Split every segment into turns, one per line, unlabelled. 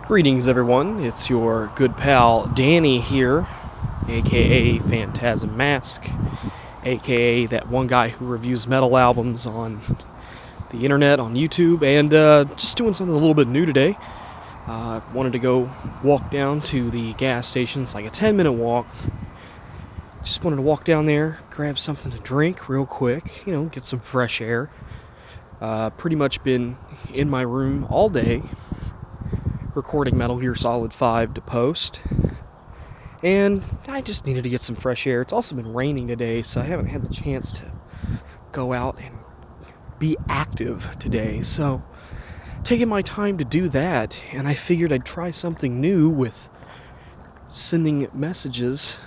Greetings, everyone. It's your good pal Danny here, aka Phantasm Mask, aka that one guy who reviews metal albums on the internet, on YouTube, and just doing something a little bit new today. Wanted to go walk down to the gas station. It's like a 10-minute walk. Just wanted to walk down there, grab something to drink real quick, get some fresh air. Pretty much been in my room all day, recording Metal Gear Solid 5 to post, and I just needed to get some fresh air. It's also been raining today, so I haven't had the chance to go out and be active today, so taking my time to do that, and I figured I'd try something new with sending messages,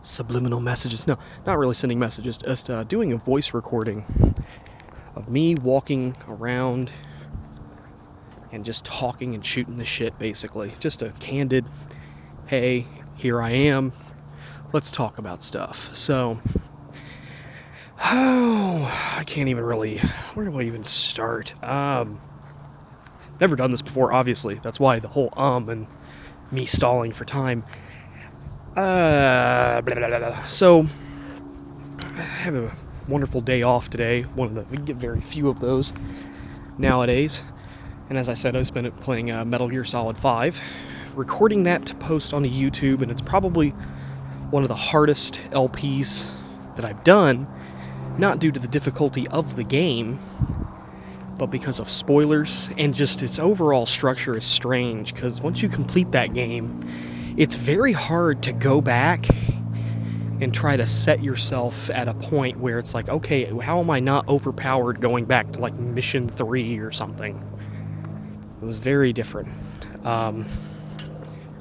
subliminal messages, no, not really sending messages, just doing a voice recording of me walking around and just talking and shooting the shit, basically. Just a candid, hey, here I am, let's talk about stuff. So, I can't even really, where do I even start? Never done this before, obviously. That's why the whole and me stalling for time. So, I have a wonderful day off today. We get very few of those nowadays. And as I said, I spent it playing Metal Gear Solid 5, recording that to post on YouTube, and it's probably one of the hardest LPs that I've done, not due to the difficulty of the game, but because of spoilers, and just its overall structure is strange, because once you complete that game, it's very hard to go back and try to set yourself at a point where it's like, okay, how am I not overpowered going back to like mission 3 or something? It was very different. I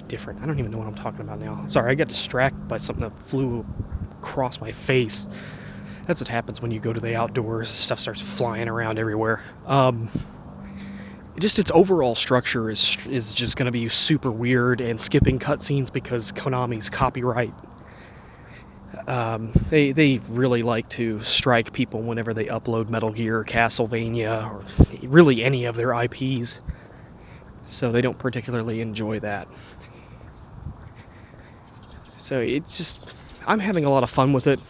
don't even know what I'm talking about now. Sorry, I got distracted by something that flew across my face. That's what happens when you go to the outdoors. Stuff starts flying around everywhere. Its overall structure is just going to be super weird, and skipping cutscenes because Konami's copyright. They really like to strike people whenever they upload Metal Gear, Castlevania, or really any of their IPs. So they don't particularly enjoy that. So it's just, I'm having a lot of fun with it.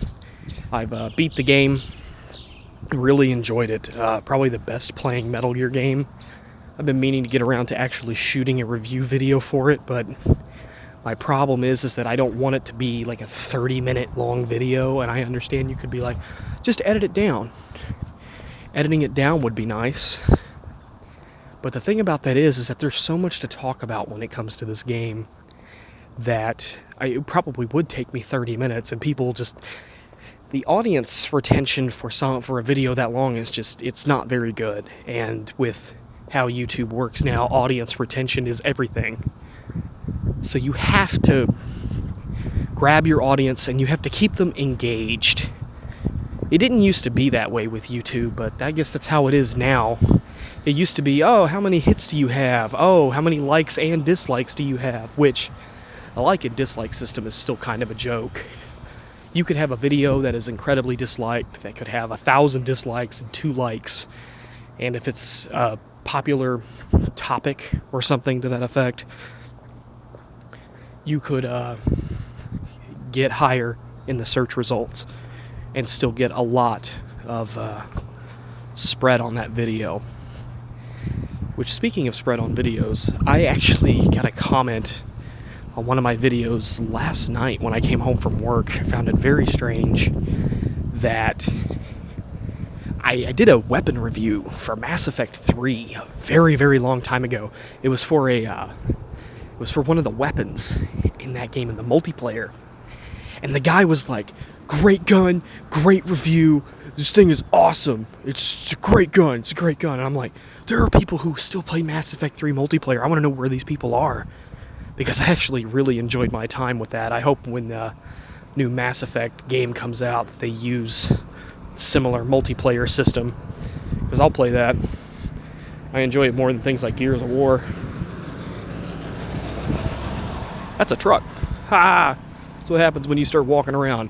I've beat the game, really enjoyed it. Probably the best playing Metal Gear game. I've been meaning to get around to actually shooting a review video for it, but my problem is that I don't want it to be like a 30-minute long video, and I understand you could be like, just edit it down. Editing it down would be nice. But the thing about that is that there's so much to talk about when it comes to this game that it probably would take me 30 minutes, and people just, the audience retention for a video that long is just, it's not very good. And with how YouTube works now, audience retention is everything. So you have to grab your audience and you have to keep them engaged. It didn't used to be that way with YouTube, but I guess that's how it is now. It used to be, oh, how many hits do you have? Oh, how many likes and dislikes do you have? Which, the like and dislike system is still kind of a joke. You could have a video that is incredibly disliked, that could have 1,000 dislikes and 2 likes. And if it's a popular topic or something to that effect, you could get higher in the search results and still get a lot of spread on that video. Which, speaking of spread on videos, I actually got a comment on one of my videos last night when I came home from work. I found it very strange that I did a weapon review for Mass Effect 3 a very, very long time ago. It was for one of the weapons in that game, in the multiplayer. And the guy was like, great gun, great review, this thing is awesome, it's a great gun, And I'm like, there are people who still play Mass Effect 3 multiplayer. I want to know where these people are, because I actually really enjoyed my time with that. I hope when the new Mass Effect game comes out, they use similar multiplayer system, because I'll play that. I enjoy it more than things like Gears of War. That's a truck. Ha! That's what happens when you start walking around.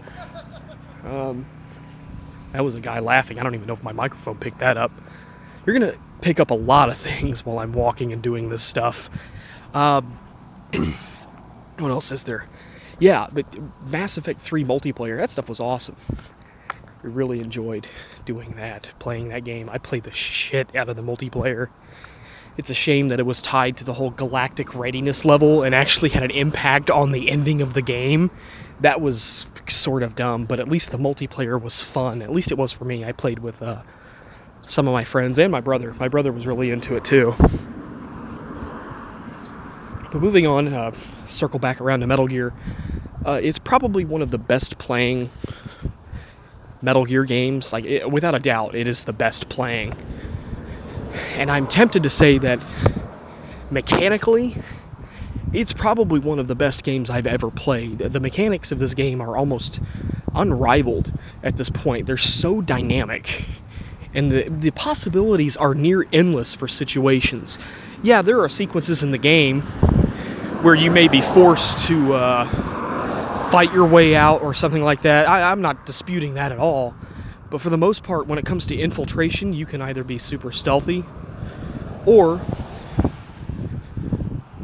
That was a guy laughing. I don't even know if my microphone picked that up. You're going to pick up a lot of things while I'm walking and doing this stuff. Um, what else is there? Yeah, but Mass Effect 3 multiplayer, that stuff was awesome. I really enjoyed doing that, playing that game. I played the shit out of the multiplayer. It's a shame that it was tied to the whole galactic readiness level and actually had an impact on the ending of the game. That was sort of dumb, but at least the multiplayer was fun. At least it was for me. I played with some of my friends and my brother. My brother was really into it too. But moving on, circle back around to Metal Gear. It's probably one of the best playing Metal Gear games. Without a doubt, it is the best playing. And I'm tempted to say that mechanically, it's probably one of the best games I've ever played. The mechanics of this game are almost unrivaled at this point. They're so dynamic. And the possibilities are near endless for situations. Yeah, there are sequences in the game where you may be forced to fight your way out or something like that. I'm not disputing that at all. But for the most part, when it comes to infiltration, you can either be super stealthy or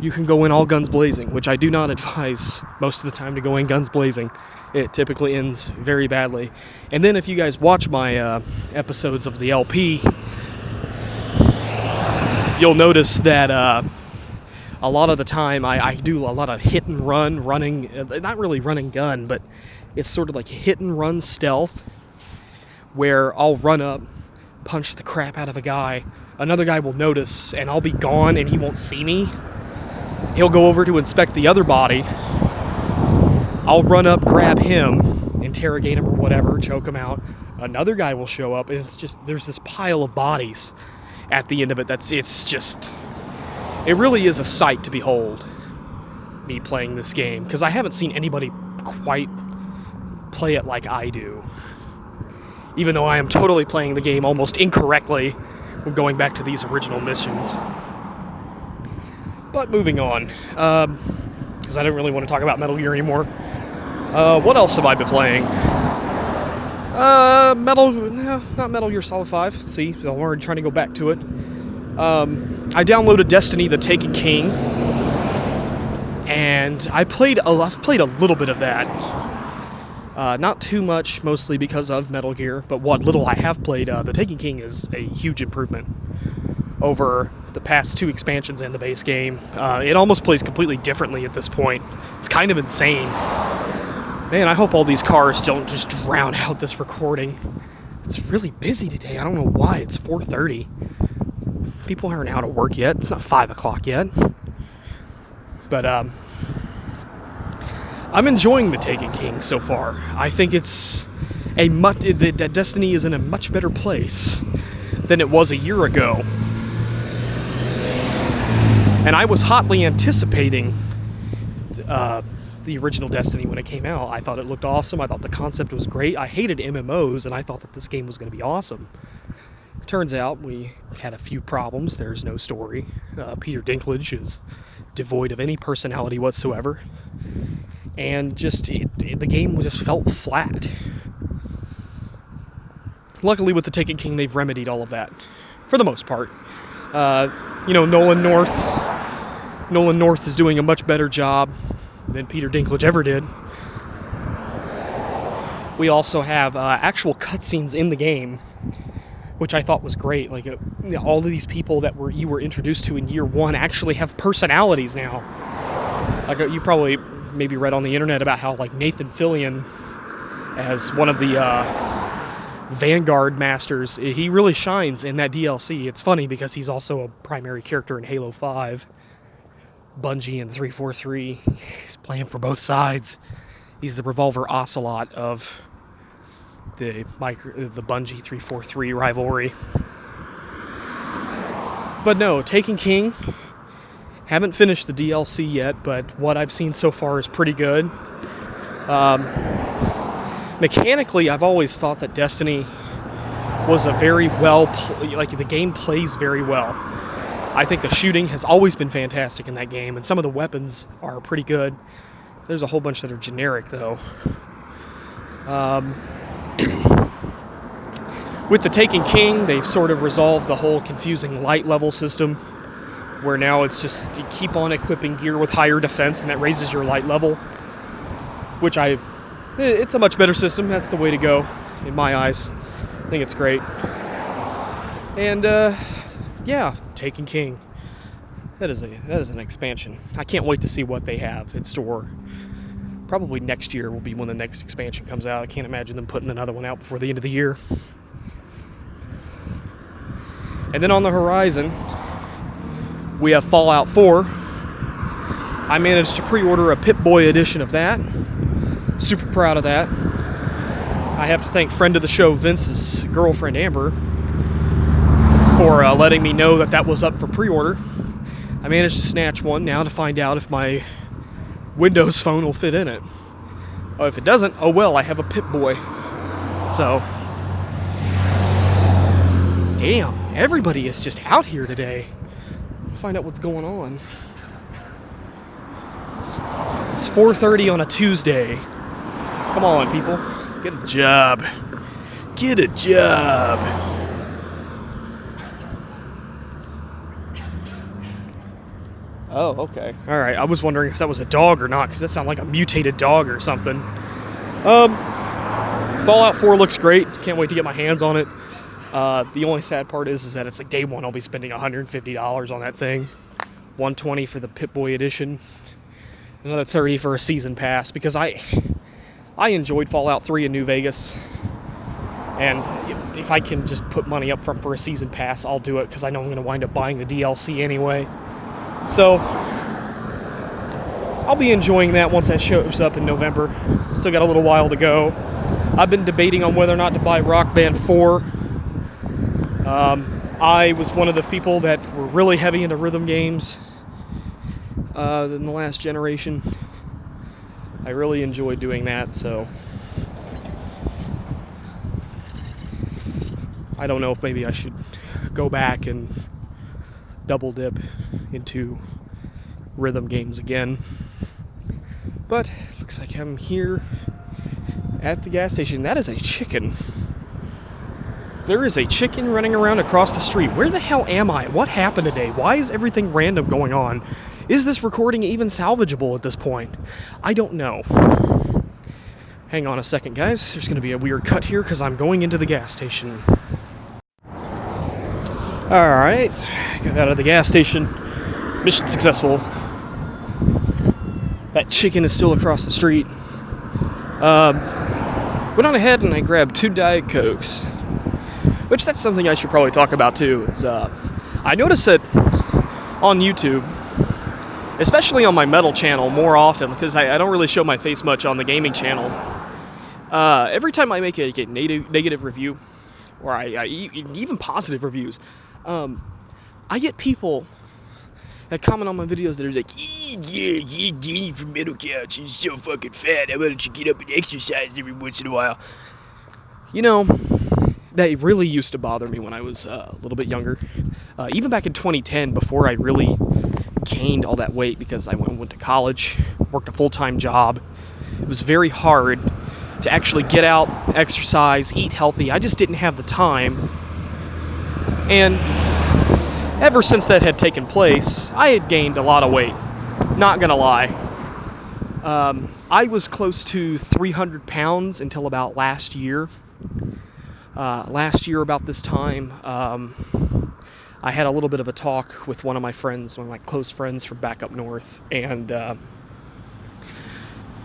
you can go in all guns blazing, which I do not advise most of the time to go in guns blazing. It typically ends very badly. And then if you guys watch my episodes of the LP, you'll notice that a lot of the time I do a lot of hit and run, running, not really running gun, but it's sort of like hit and run stealth, where I'll run up, punch the crap out of a guy, another guy will notice, and I'll be gone and he won't see me. He'll go over to inspect the other body. I'll run up, grab him, interrogate him or whatever, choke him out. Another guy will show up, and it's just, there's this pile of bodies at the end of it. It really is a sight to behold, me playing this game, because I haven't seen anybody quite play it like I do. Even though I am totally playing the game almost incorrectly when going back to these original missions. But moving on, because I don't really want to talk about Metal Gear anymore. What else have I been playing? Not Metal Gear Solid 5. See, I'm already trying to go back to it. I downloaded Destiny: The Taken King, and I've played a little bit of that. Not too much, mostly because of Metal Gear, but what little I have played, The Taken King is a huge improvement over the past two expansions and the base game. It almost plays completely differently at this point. It's kind of insane. Man, I hope all these cars don't just drown out this recording. It's really busy today. I don't know why. It's 4:30. People aren't out of work yet. It's not 5 o'clock yet. But, I'm enjoying The Taken King so far. I think that Destiny is in a much better place than it was a year ago. And I was hotly anticipating the original Destiny when it came out. I thought it looked awesome. I thought the concept was great. I hated MMOs, and I thought that this game was going to be awesome. Turns out we had a few problems. There's no story. Peter Dinklage is devoid of any personality whatsoever. And the game just felt flat. Luckily with The Taken King, they've remedied all of that, for the most part. Nolan North is doing a much better job than Peter Dinklage ever did. We also have actual cutscenes in the game, which I thought was great. All of these people that you were introduced to in year one actually have personalities now. You probably maybe read on the internet about how Nathan Fillion, as one of the Vanguard Masters, he really shines in that DLC. It's funny because he's also a primary character in Halo 5. Bungie and 343. He's playing for both sides. He's the Revolver Ocelot of the Bungie 343 rivalry. But no, Taken King. Haven't finished the DLC yet, but what I've seen so far is pretty good. Mechanically, I've always thought that Destiny was the game plays very well. I think the shooting has always been fantastic in that game, and some of the weapons are pretty good. There's a whole bunch that are generic, though. With The Taken King, they've sort of resolved the whole confusing light level system. where now it's just you keep on equipping gear with higher defense, and that raises your light level, which it's a much better system. That's the way to go in my eyes. I think it's great. And yeah, Taken King. That is an expansion. I can't wait to see what they have in store. Probably next year will be when the next expansion comes out. I can't imagine them putting another one out before the end of the year. And then on the horizon, we have Fallout 4. I managed to pre-order a Pip-Boy edition of that. Super proud of that. I have to thank friend of the show Vince's girlfriend Amber for letting me know that was up for pre-order. I managed to snatch one now to find out if my Windows phone will fit in it. Oh, if it doesn't, oh well, I have a Pip-Boy. So, damn, everybody is just out here today. Find out what's going on. It's 4:30 on a Tuesday. Come on, people. Get a job. Get a job. Oh, okay. Alright, I was wondering if that was a dog or not, because that sounded like a mutated dog or something. Fallout 4 looks great. Can't wait to get my hands on it. The only sad part is that it's like day one I'll be spending $150 on that thing. $120 for the Pip-Boy edition. Another $30 for a season pass, because I enjoyed Fallout 3 in New Vegas. And if I can just put money up front for a season pass, I'll do it, because I know I'm going to wind up buying the DLC anyway. So, I'll be enjoying that once that shows up in November. Still got a little while to go. I've been debating on whether or not to buy Rock Band 4. I was one of the people that were really heavy into rhythm games in the last generation. I really enjoyed doing that, so I don't know if maybe I should go back and double dip into rhythm games again. But looks like I'm here at the gas station. That is a chicken. There is a chicken running around across the street. Where the hell am I? What happened today? Why is everything random going on? Is this recording even salvageable at this point? I don't know. Hang on a second, guys. There's going to be a weird cut here because I'm going into the gas station. Alright, got out of the gas station. Mission successful. That chicken is still across the street. Went on ahead and I grabbed 2 Diet Cokes. Which, that's something I should probably talk about too. I noticed that on YouTube, especially on my metal channel more often, because I don't really show my face much on the gaming channel. Every time I make a negative review, or even positive reviews, I get people that comment on my videos that are like, yeah, Danny from Metal Couch, you're so fucking fat, why don't you get up and exercise every once in a while? You know, that really used to bother me when I was a little bit younger. Even back in 2010, before I really gained all that weight, because I went to college, worked a full-time job. It was very hard to actually get out, exercise, eat healthy. I just didn't have the time. And ever since that had taken place, I had gained a lot of weight. Not gonna lie. I was close to 300 pounds until about last year. Last year about this time, I had a little bit of a talk with one of my friends, one of my close friends from back up north, and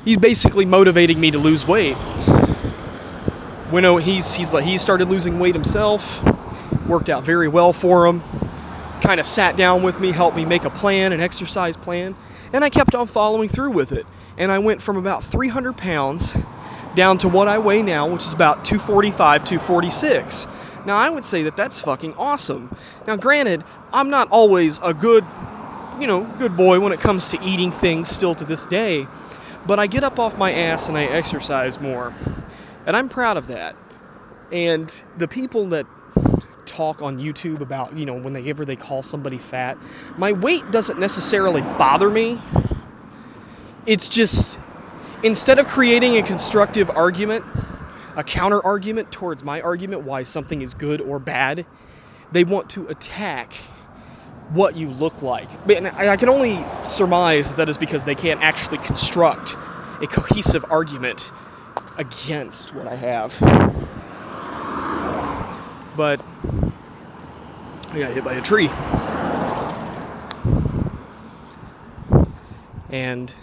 he's basically motivating me to lose weight. When he started losing weight himself, worked out very well for him, kind of sat down with me, helped me make a plan, an exercise plan, and I kept on following through with it. And I went from about 300 pounds down to what I weigh now, which is about 245, 246. Now, I would say that that's fucking awesome. Now, granted, I'm not always a good boy when it comes to eating things still to this day, but I get up off my ass and I exercise more. And I'm proud of that. And the people that talk on YouTube about, whenever they call somebody fat, my weight doesn't necessarily bother me. It's just, instead of creating a constructive argument, a counter argument towards my argument why something is good or bad, they want to attack what you look like. But I can only surmise that is because they can't actually construct a cohesive argument against what I have. But I got hit by a tree. And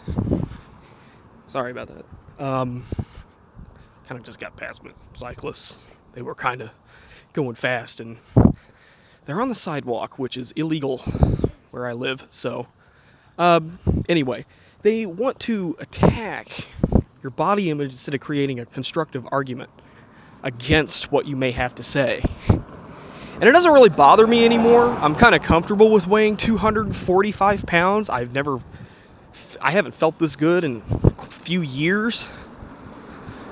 sorry about that. Kind of just got past my cyclists. They were kind of going fast, and they're on the sidewalk, which is illegal where I live. So anyway, they want to attack your body image instead of creating a constructive argument against what you may have to say. And it doesn't really bother me anymore. I'm kind of comfortable with weighing 245 pounds. I haven't felt this good in a few years.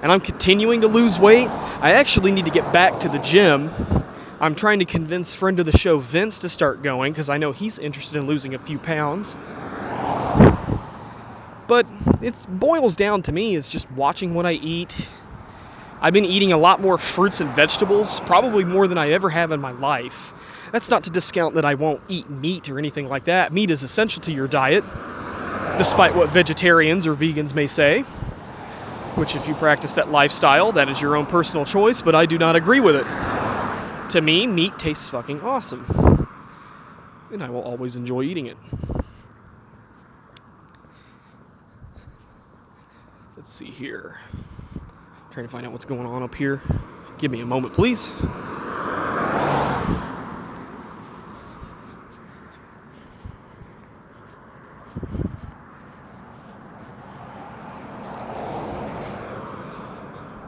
And I'm continuing to lose weight. I actually need to get back to the gym. I'm trying to convince friend of the show, Vince, to start going, because I know he's interested in losing a few pounds. But it boils down to me is just watching what I eat. I've been eating a lot more fruits and vegetables, probably more than I ever have in my life. That's not to discount that I won't eat meat or anything like that. Meat is essential to your diet, despite what vegetarians or vegans may say. Which, if you practice that lifestyle, that is your own personal choice, but I do not agree with it. To me, meat tastes fucking awesome. And I will always enjoy eating it. Let's see here. Trying to find out what's going on up here. Give me a moment, please.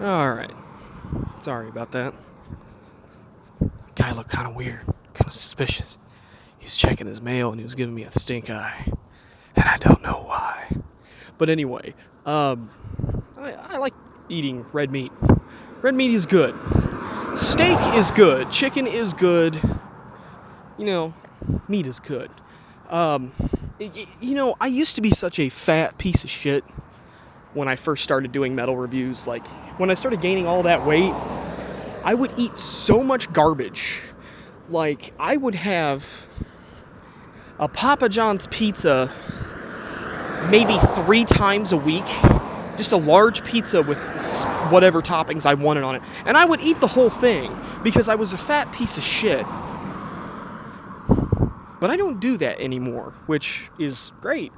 Alright. Sorry about that. Guy looked kind of weird. Kind of suspicious. He was checking his mail and he was giving me a stink eye. And I don't know why. But anyway, I like eating red meat. Red meat is good. Steak is good. Chicken is good. You know, meat is good. I used to be such a fat piece of shit when I first started doing metal reviews. Like, when I started gaining all that weight, I would eat so much garbage. Like, I would have a Papa John's pizza maybe 3 times a week. Just a large pizza with whatever toppings I wanted on it. And I would eat the whole thing because I was a fat piece of shit. But I don't do that anymore, which is great.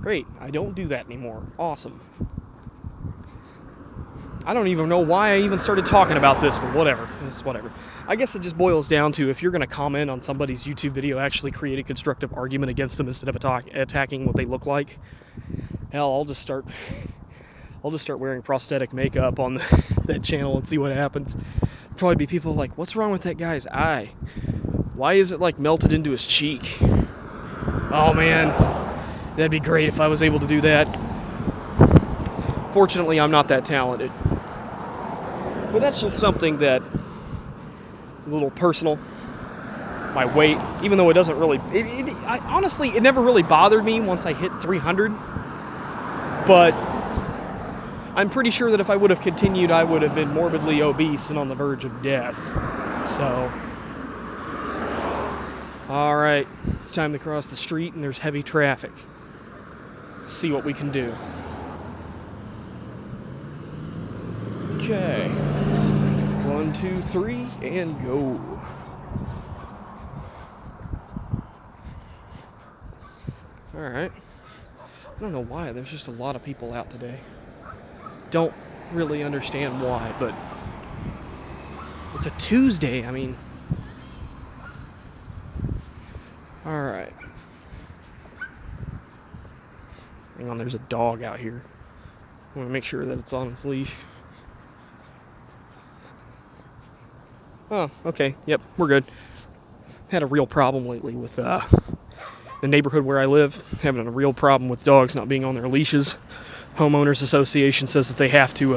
Great. I don't do that anymore. Awesome. I don't even know why I even started talking about this, but whatever. It's whatever. I guess it just boils down to, if you're going to comment on somebody's YouTube video, actually create a constructive argument against them instead of attacking what they look like. Hell, I'll just start wearing prosthetic makeup on that channel and see what happens. Probably be people like, what's wrong with that guy's eye? Why is it like melted into his cheek? Oh man, that'd be great if I was able to do that. Fortunately, I'm not that talented. But that's just something that is a little personal. My weight, even though it doesn't really... honestly, it never really bothered me once I hit 300. But I'm pretty sure that if I would have continued, I would have been morbidly obese and on the verge of death. So... Alright, it's time to cross the street and there's heavy traffic. See what we can do. Okay. 1, 2, 3, and go. Alright. I don't know why, there's just a lot of people out today. Don't really understand why, but it's a Tuesday, I mean... Alright. Hang on, there's a dog out here. I want to make sure that it's on its leash. Oh, okay. Yep, we're good. Had a real problem lately with the neighborhood where I live. Having a real problem with dogs not being on their leashes. Homeowners Association says that they have to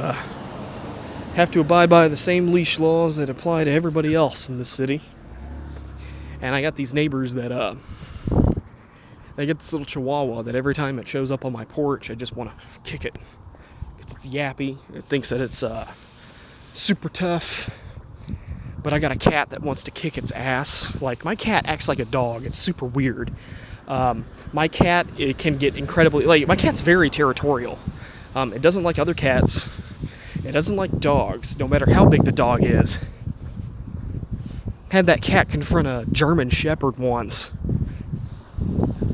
abide by the same leash laws that apply to everybody else in the city. And I got these neighbors that, they get this little chihuahua that every time it shows up on my porch, I just want to kick it. Because it's yappy. It thinks that it's, super tough. but I got a cat that wants to kick its ass. Like, my cat acts like a dog. It's super weird. My cat, it can get incredibly, like, my cat's very territorial. It doesn't like other cats. It doesn't like dogs, no matter how big the dog is. Had that cat confront a German Shepherd once.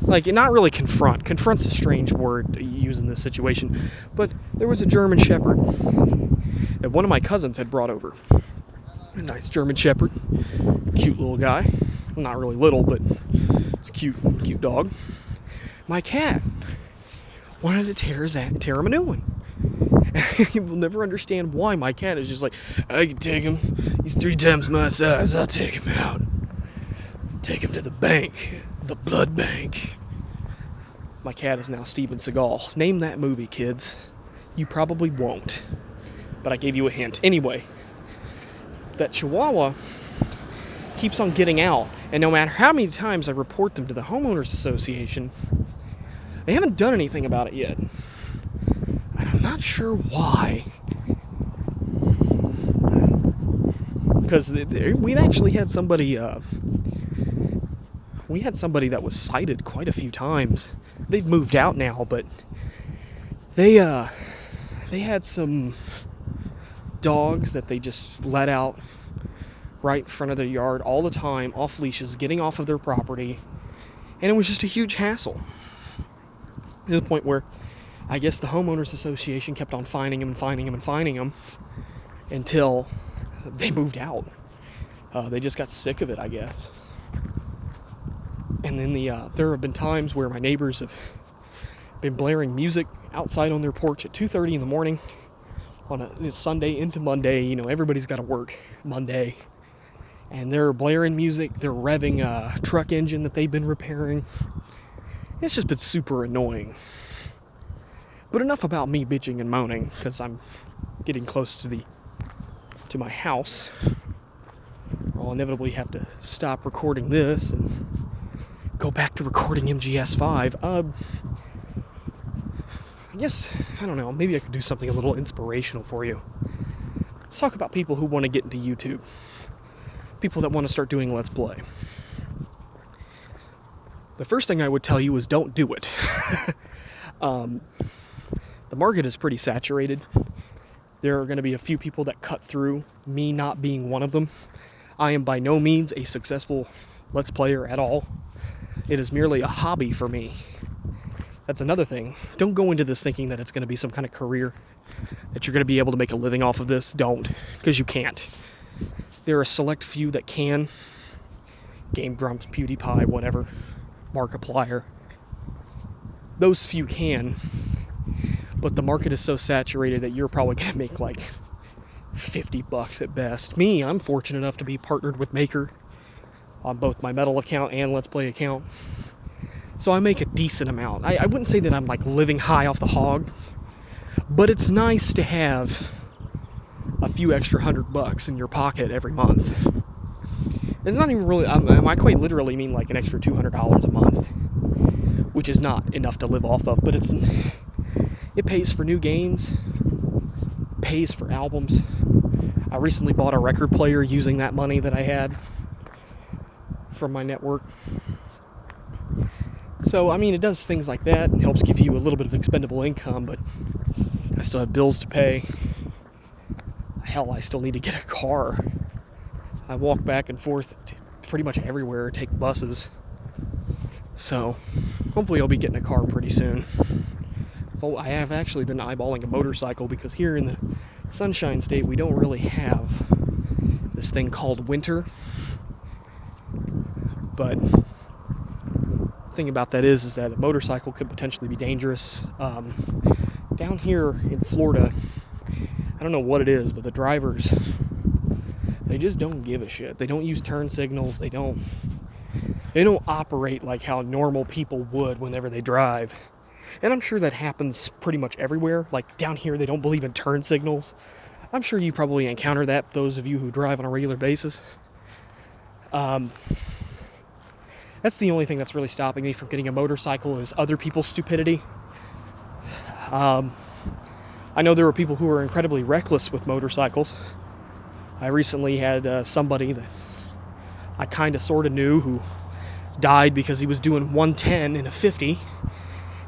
Like, not really confront. Confront's a strange word to use in this situation. But there was a German Shepherd that one of my cousins had brought over. A nice German Shepherd. Cute little guy. Not really little, but it's a cute dog. My cat wanted to tear him a new one. You will never understand why my cat is just like, I can take him. He's 3 times my size. I'll take him out. Take him to the bank. The blood bank. My cat is now Steven Seagal. Name that movie, kids. You probably won't. But I gave you a hint. Anyway, that Chihuahua keeps on getting out. And no matter how many times I report them to the homeowners association, they haven't done anything about it yet. And I'm not sure why. Because we've actually had somebody, we had somebody that was cited quite a few times. They've moved out now, but they had some dogs that they just let out right in front of their yard all the time, off leashes, getting off of their property, and it was just a huge hassle. To the point where I guess the homeowners association kept on fining them until they moved out. They just got sick of it, I guess. And then there have been times where my neighbors have been blaring music outside on their porch at 2:30 in the morning on a Sunday into Monday. You know, everybody's got to work Monday. And they're blaring music. They're revving a truck engine that they've been repairing. It's just been super annoying. But enough about me bitching and moaning, because I'm getting close to my house. I'll inevitably have to stop recording this and go back to recording MGS5. I guess, I don't know, maybe I could do something a little inspirational for you. Let's talk about people who want to get into YouTube. People that want to start doing Let's Play. The first thing I would tell you is don't do it. The market is pretty saturated. There are going to be a few people that cut through, me not being one of them. I am by no means a successful Let's Player at all. It is merely a hobby for me. That's another thing. Don't go into this thinking that it's going to be some kind of career, that you're going to be able to make a living off of this. Don't, because you can't. There are a select few that can. Game Grumps, PewDiePie, whatever. Markiplier. Those few can. But the market is so saturated that you're probably going to make like $50 at best. Me, I'm fortunate enough to be partnered with Maker on both my Metal account and Let's Play account. So I make a decent amount. I wouldn't say that I'm like living high off the hog, but it's nice to have a few extra $100 in your pocket every month. It's not even really, I quite literally mean like an extra $200 a month, which is not enough to live off of, but it pays for new games, pays for albums. I recently bought a record player using that money that I had from my network. So, I mean, it does things like that. It helps give you a little bit of expendable income, but I still have bills to pay. Hell, I still need to get a car. I walk back and forth to pretty much everywhere, take buses. So, hopefully I'll be getting a car pretty soon. I have actually been eyeballing a motorcycle because here in the Sunshine State, we don't really have this thing called winter. But the thing about that is that a motorcycle could potentially be dangerous. Down here in Florida, I don't know what it is, but the drivers, they just don't give a shit. They don't use turn signals. They don't operate like how normal people would whenever they drive. And I'm sure that happens pretty much everywhere. Like down here, they don't believe in turn signals. I'm sure you probably encounter that, those of you who drive on a regular basis. That's the only thing that's really stopping me from getting a motorcycle is other people's stupidity. I know there are people who are incredibly reckless with motorcycles. I recently had somebody that I kind of sort of knew who died because he was doing 110 in a 50,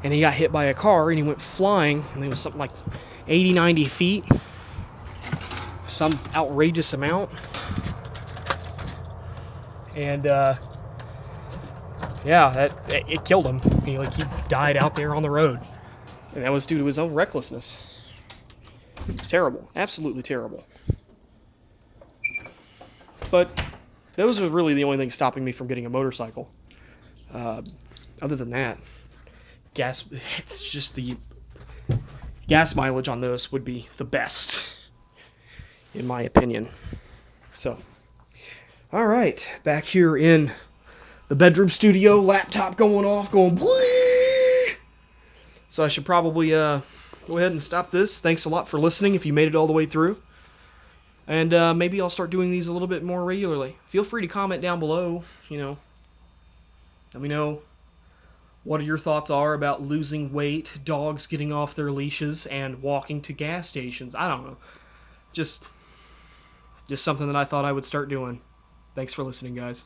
and he got hit by a car and he went flying, and it was something like 80, 90 feet, some outrageous amount. And yeah, it killed him. He died out there on the road, and that was due to his own recklessness. It's terrible, absolutely terrible. But those are really the only things stopping me from getting a motorcycle. Other than that, it's just the gas mileage on those would be the best, in my opinion. So, all right, back here in the bedroom studio, laptop going off, going blee. So I should probably go ahead and stop this. Thanks a lot for listening if you made it all the way through. And maybe I'll start doing these a little bit more regularly. Feel free to comment down below, let me know what your thoughts are about losing weight, dogs getting off their leashes, and walking to gas stations. I don't know. Just something that I thought I would start doing. Thanks for listening, guys.